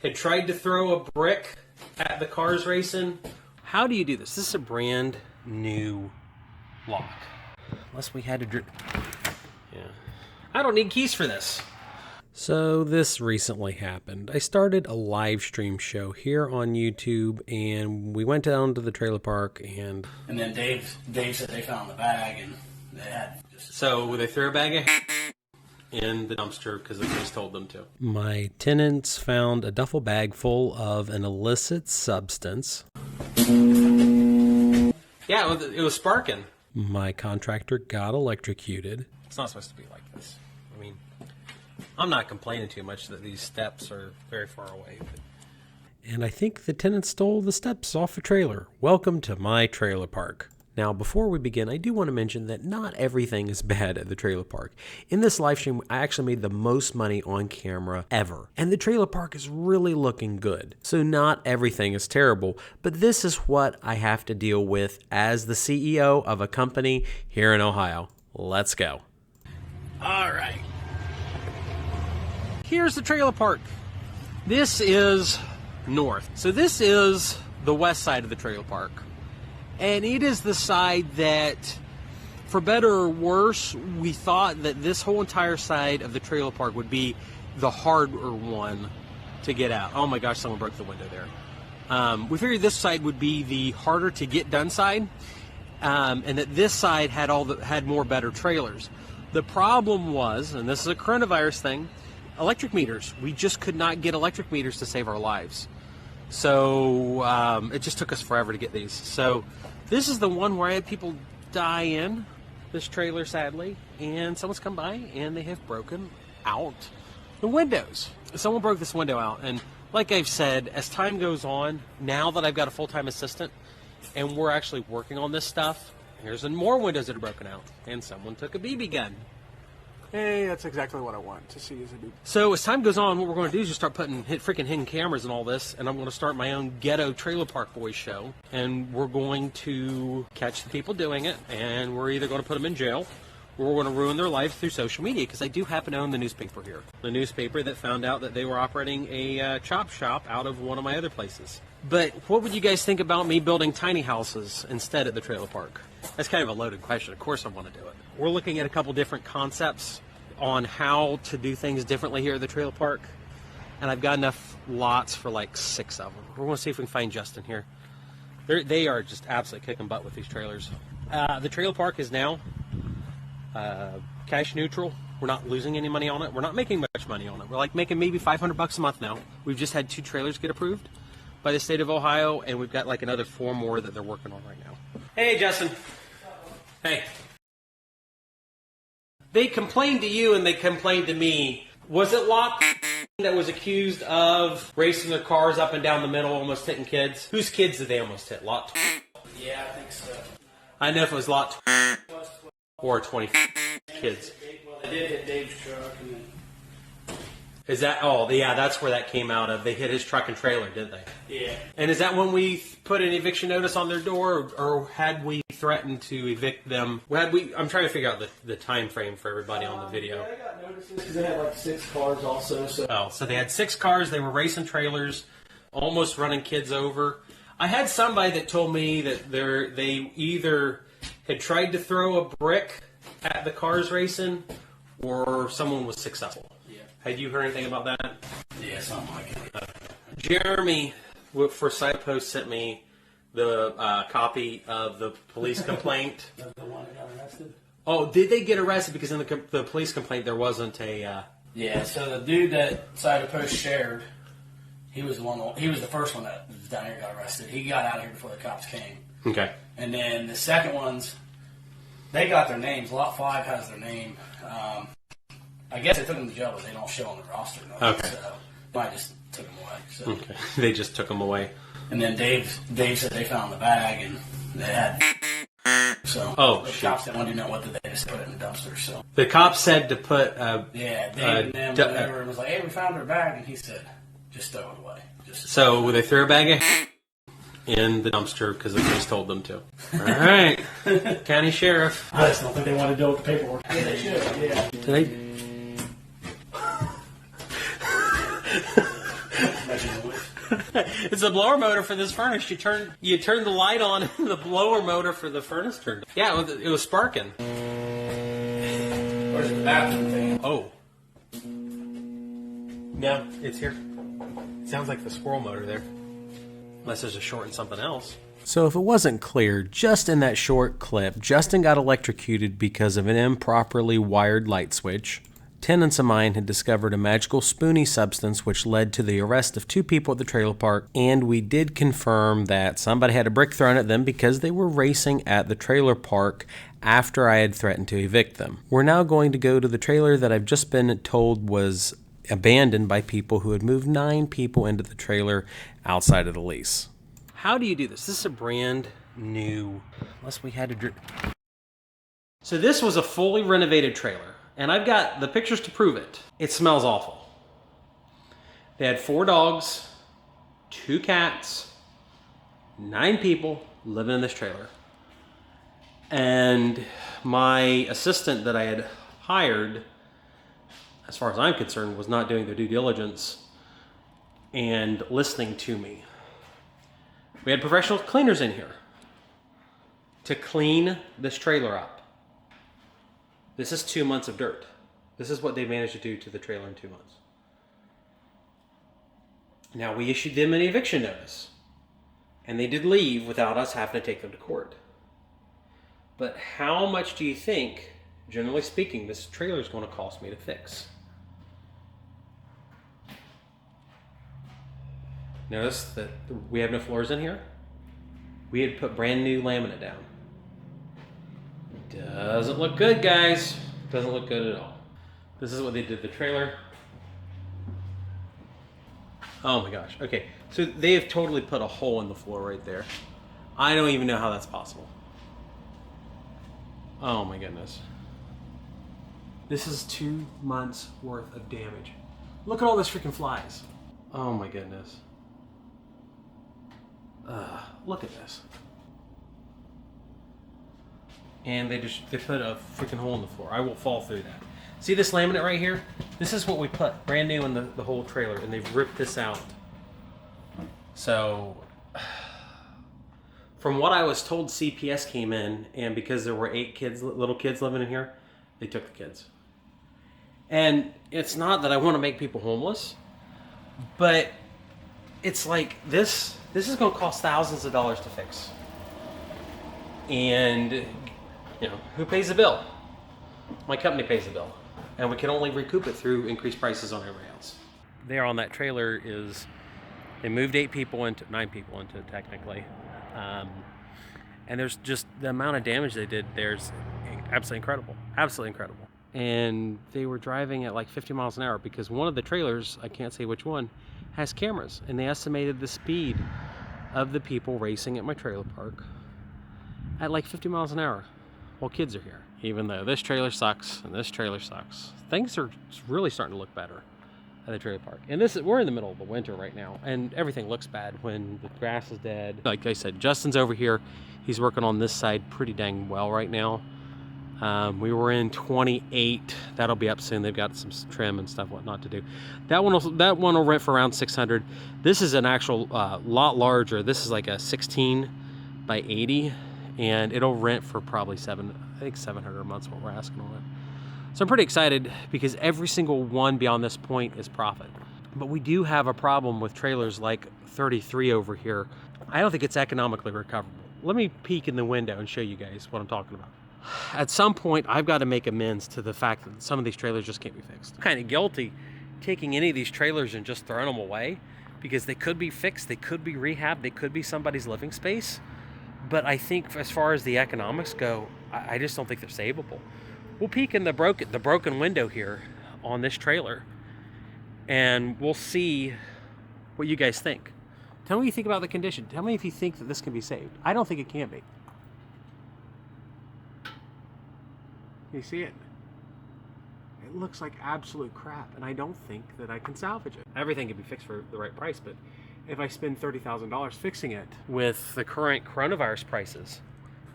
had tried to throw a brick at the cars racing. How do you do this? This is a brand new lock. Unless we had to yeah. I don't need keys for this. So this recently happened. I started a live stream show here on YouTube, and we went down to the trailer park, and then Dave said they found the bag, and they had just... So they threw a bag of in the dumpster because the police told them to. My tenants found a duffel bag full of an illicit substance. Yeah, it was sparking. My contractor got electrocuted. It's not supposed to be like this. I mean, I'm not complaining too much that these steps are very far away. But... And I think the tenant stole the steps off a trailer. Welcome to my trailer park. Now, before we begin, I do want to mention that not everything is bad at the trailer park. In this live stream, I actually made the most money on camera ever. And the trailer park is really looking good. So not everything is terrible, but this is what I have to deal with as the CEO of a company here in Ohio. Let's go. All right. Here's the trailer park. This is north. So this is the west side of the trailer park. And it is the side that, for better or worse, we thought that this whole entire side of the trailer park would be the harder one to get out. Oh my gosh, someone broke the window there. We figured this side would be the harder to get done side, and that this side had more better trailers. The problem was, and this is a coronavirus thing, electric meters. We just could not get electric meters to save our lives. So it just took us forever to get these. So this is the one where I had people die in, this trailer sadly, and someone's come by and they have broken out the windows. Someone broke this window out, and like I've said, as time goes on, now that I've got a full-time assistant and we're actually working on this stuff, here's more windows that are broken out, and someone took a BB gun. Hey, that's exactly what I want to see as a BB. So as time goes on, what we're going to do is just start putting freaking hidden cameras and all this, and I'm going to start my own ghetto trailer park boys show, and we're going to catch the people doing it, and we're either going to put them in jail, or we're going to ruin their life through social media, because I do happen to own the newspaper here. The newspaper that found out that they were operating a chop shop out of one of my other places. But what would you guys think about me building tiny houses instead at the trailer park? That's kind of a loaded question. Of course I want to do it. We're looking at a couple different concepts on how to do things differently here at the trailer park, and I've got enough lots for like 6 of them. We're going to see if we can find Justin here. They are just absolutely kicking butt with these trailers. The trailer park is now cash neutral. We're not losing any money on it. We're not making much money on it. We're like making maybe $500 a month now. We've just had 2 trailers get approved by the state of Ohio, and we've got like another 4 more that they're working on right now. Hey, Justin. Hey. They complained to you and they complained to me. Was it Lot that was accused of racing their cars up and down the middle, almost hitting kids? Whose kids did they almost hit? Lot? Yeah, I think so. I know if it was Lot or 20 kids. Well, they did hit Dave's truck. And then... Is that, oh, yeah, that's where that came out of. They hit his truck and trailer, didn't they? Yeah. And is that when we put an eviction notice on their door, or had we threatened to evict them? I'm trying to figure out the time frame for everybody on the video. Yeah, they got notices because they had like 6 cars also. So they had 6 cars. They were racing trailers, almost running kids over. I had somebody that told me that they either had tried to throw a brick at the cars racing, or someone was successful. Had you heard anything about that? Yeah, something like it. Jeremy, for Sidepost, sent me the copy of the police complaint. The one that got arrested? Oh, did they get arrested? Because in the police complaint, there wasn't a... Yeah, so the dude that Sidepost shared, he was the first one that was down here got arrested. He got out of here before the cops came. Okay. And then the second ones, they got their names. Lot 5 has their name. I guess they took them to jail, but they don't show on the roster. No. Okay. So I just took them away. So. Okay. They just took them away. And then Dave said they found the bag, and they had... So the cops didn't want to know what they just put it in the dumpster. So the cops said to put... Dave and them, whatever, was like, hey, we found their bag. And he said, just throw it away. So they threw a bag of in the dumpster because the police told them to. All right. County Sheriff. I just don't think they want to deal with the paperwork. Yeah, they should. Yeah. Did they... It's a blower motor for this furnace. You turn the light on, and the blower motor for the furnace turned on. Yeah, it was sparking. Where's the bathroom fan? Oh. No, it's here. It sounds like the squirrel motor there. Unless there's a short in something else. So if it wasn't clear, just in that short clip, Justin got electrocuted because of an improperly wired light switch. Tenants of mine had discovered a magical spoonie substance which led to the arrest of 2 people at the trailer park, and we did confirm that somebody had a brick thrown at them because they were racing at the trailer park after I had threatened to evict them. We're now going to go to the trailer that I've just been told was abandoned by people who had moved 9 people into the trailer outside of the lease. How do you do this? This is a brand new, unless we had to. So this was a fully renovated trailer, and I've got the pictures to prove it. It smells awful. They had 4 dogs, 2 cats, 9 people living in this trailer. And my assistant that I had hired, as far as I'm concerned, was not doing their due diligence and listening to me. We had professional cleaners in here to clean this trailer up. This is 2 months of dirt. This is what they managed to do to the trailer in 2 months. Now, we issued them an eviction notice, and they did leave without us having to take them to court. But how much do you think, generally speaking, this trailer is going to cost me to fix? Notice that we have no floors in here. We had put brand new laminate down. Doesn't look good, guys. Doesn't look good at all. This is what they did to the trailer. Oh my gosh. Okay, so they have totally put a hole in the floor right there. I don't even know how that's possible. Oh my goodness. This is 2 months worth of damage. Look at all this freaking flies. Oh my goodness. Look at this. And they put a freaking hole in the floor. I will fall through that. See this laminate right here? This is what we put brand new in the whole trailer, and they've ripped this out. So, from what I was told, CPS came in, and because there were 8 little kids living in here, they took the kids. And it's not that I want to make people homeless, but it's like this is going to cost thousands of dollars to fix. And, you know, who pays the bill? My company pays the bill. And we can only recoup it through increased prices on everybody else. There on that trailer is, they moved 9 people into it technically. And there's just the amount of damage they did there's absolutely incredible. Absolutely incredible. And they were driving at like 50 miles an hour because one of the trailers, I can't say which one, has cameras, and they estimated the speed of the people racing at my trailer park at like 50 miles an hour while kids are here. Even though this trailer sucks and this trailer sucks, things are really starting to look better at the trailer park. And we're in the middle of the winter right now, and everything looks bad when the grass is dead. Like I said, Justin's over here. He's working on this side pretty dang well right now. We were in 28. That'll be up soon. They've got some trim and stuff, whatnot to do. That one will rent for around $600. This is an actual lot larger. This is like a 16 by 80, and it'll rent for probably $700 a month is what we're asking on it. So I'm pretty excited because every single one beyond this point is profit. But we do have a problem with trailers like 33 over here. I don't think it's economically recoverable. Let me peek in the window and show you guys what I'm talking about. At some point, I've got to make amends to the fact that some of these trailers just can't be fixed. I'm kind of guilty taking any of these trailers and just throwing them away because they could be fixed, they could be rehabbed, they could be somebody's living space. But I think as far as the economics go, I just don't think they're savable. We'll peek in the broken window here on this trailer, and we'll see what you guys think. Tell me what you think about the condition. Tell me if you think that this can be saved. I don't think it can be. You see it? It looks like absolute crap, and I don't think that I can salvage it. Everything can be fixed for the right price, but if I spend $30,000 fixing it with the current coronavirus prices,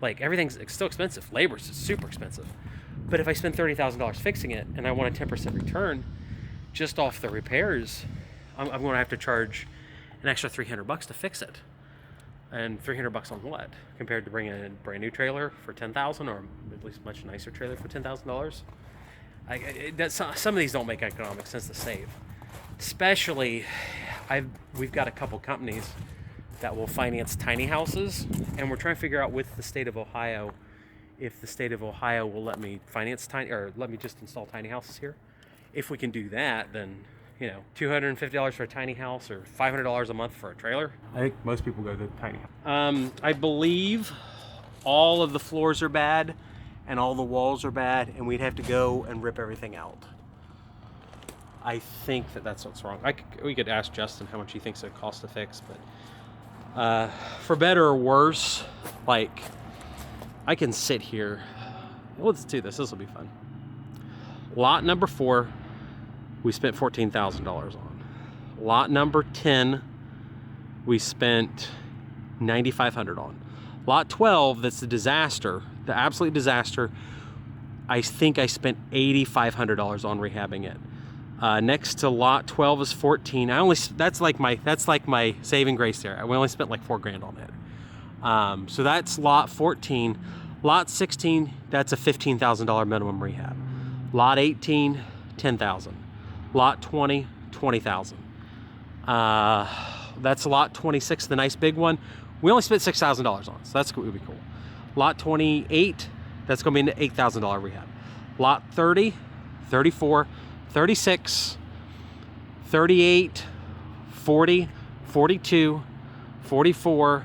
like everything's still expensive. Labor's super expensive. But if I spend $30,000 fixing it and I want a 10% return just off the repairs, I'm going to have to charge an extra $300 to fix it. And $300 on what? Compared to bringing in a brand new trailer for $10,000, or at least much nicer trailer for $10,000. Some of these don't make economic sense to save. Especially, we've got a couple companies that will finance tiny houses, and we're trying to figure out with the state of Ohio if the state of Ohio will let me finance let me just install tiny houses here. If we can do that, then $250 for a tiny house or $500 a month for a trailer. I think most people go to the tiny house. I believe all of the floors are bad and all the walls are bad, and we'd have to go and rip everything out. I think that's what's wrong. We could ask Justin how much he thinks it costs to fix, but for better or worse, like, I can sit here. Let's do this. This will be fun. Lot number 4, we spent $14,000 on. Lot number 10, we spent $9,500 on. Lot 12, that's the disaster, the absolute disaster, I think I spent $8,500 on rehabbing it. Next to lot 12 is 14. That's like my saving grace there. We only spent like $4,000 on it. So that's lot 14. Lot 16, that's a $15,000 minimum rehab. Lot 18, $10,000. Lot 20, $20,000. That's lot 26, the nice big one. We only spent $6,000 on, so that's going to be cool. Lot 28, that's going to be an $8,000 rehab. Lot 30, 34, 36, 38, 40, 42, 44,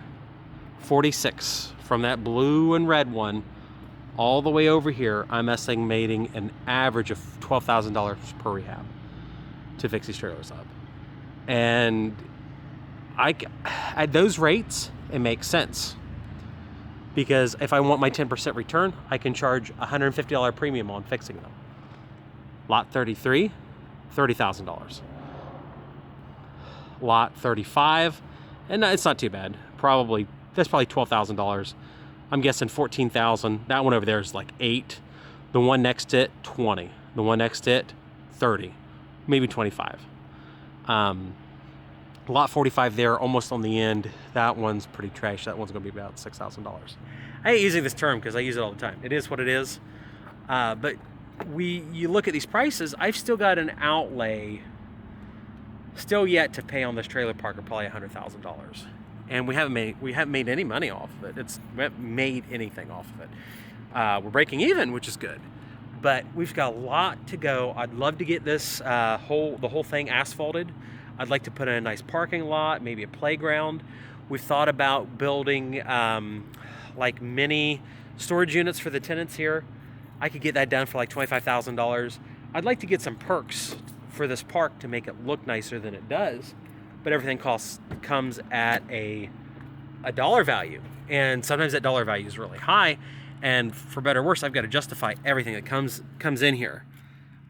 46. From that blue and red one all the way over here, I'm estimating an average of $12,000 per rehab to fix these trailers up. And at those rates, it makes sense. Because if I want my 10% return, I can charge $150 premium on fixing them. Lot 33, $30,000. Lot 35, and it's not too bad. That's probably $12,000. I'm guessing $14,000. That one over there is like 8. The one next to it, 20. The one next to it, 30, maybe 25. Lot 45 there, almost on the end. That one's pretty trash. That one's going to be about $6,000. I hate using this term because I use it all the time. It is what it is. But you look at these prices, I've still got an outlay still yet to pay on this trailer park of probably $100,000. And we haven't made any money off of it. We haven't made anything off of it. We're breaking even, which is good. But we've got a lot to go. I'd love to get this the whole thing asphalted. I'd like to put in a nice parking lot, maybe a playground. We've thought about building like mini storage units for the tenants here. I could get that done for like $25,000. I'd like to get some perks for this park to make it look nicer than it does, but everything comes at a dollar value, and sometimes that dollar value is really high, and for better or worse, I've got to justify everything that comes in here,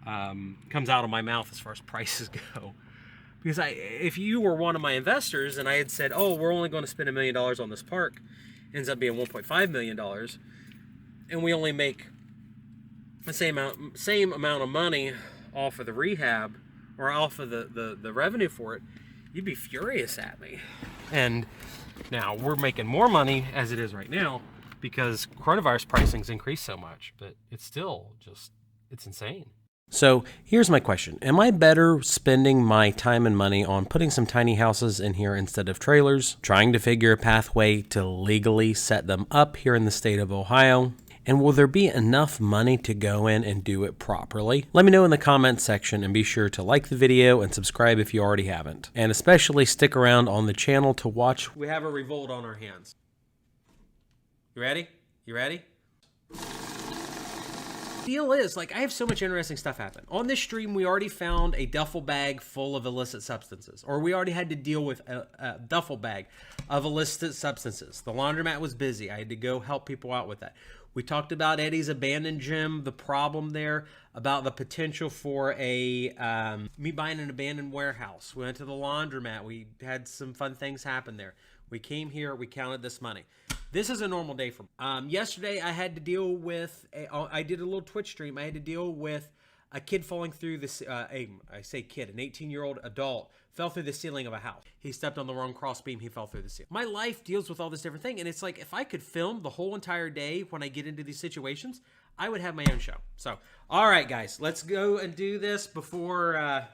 comes out of my mouth as far as prices go. Because if you were one of my investors and I had said, oh, we're only going to spend $1 million on this park, ends up being $1.5 million, and we only make the same amount of money off of the rehab or off of the revenue for it, you'd be furious at me. And now we're making more money as it is right now because coronavirus pricing's increased so much, but it's still it's insane. So here's my question. Am I better spending my time and money on putting some tiny houses in here instead of trailers, trying to figure a pathway to legally set them up here in the state of Ohio? And will there be enough money to go in and do it properly? Let me know in the comments section, and be sure to like the video and subscribe if you already haven't. And especially stick around on the channel to watch. We have a revolt on our hands. You ready? You ready? Deal is, like, I have so much interesting stuff happen. On this stream, we already found a duffel bag full of illicit substances, or we already had to deal with a duffel bag of illicit substances. The laundromat was busy. I had to go help people out with that. We talked about Eddie's abandoned gym, the problem there, about the potential for me buying an abandoned warehouse. We went to the laundromat. We had some fun things happen there. We came here. We counted this money. This is a normal day for me. Yesterday, I had to deal with, I did a little Twitch stream. I had to deal with A kid falling through this, I say kid, an 18-year-old adult fell through the ceiling of a house. He stepped on the wrong cross beam, he fell through the ceiling. My life deals with all this different thing, and it's like, if I could film the whole entire day when I get into these situations, I would have my own show. So, all right, guys, let's go and do this before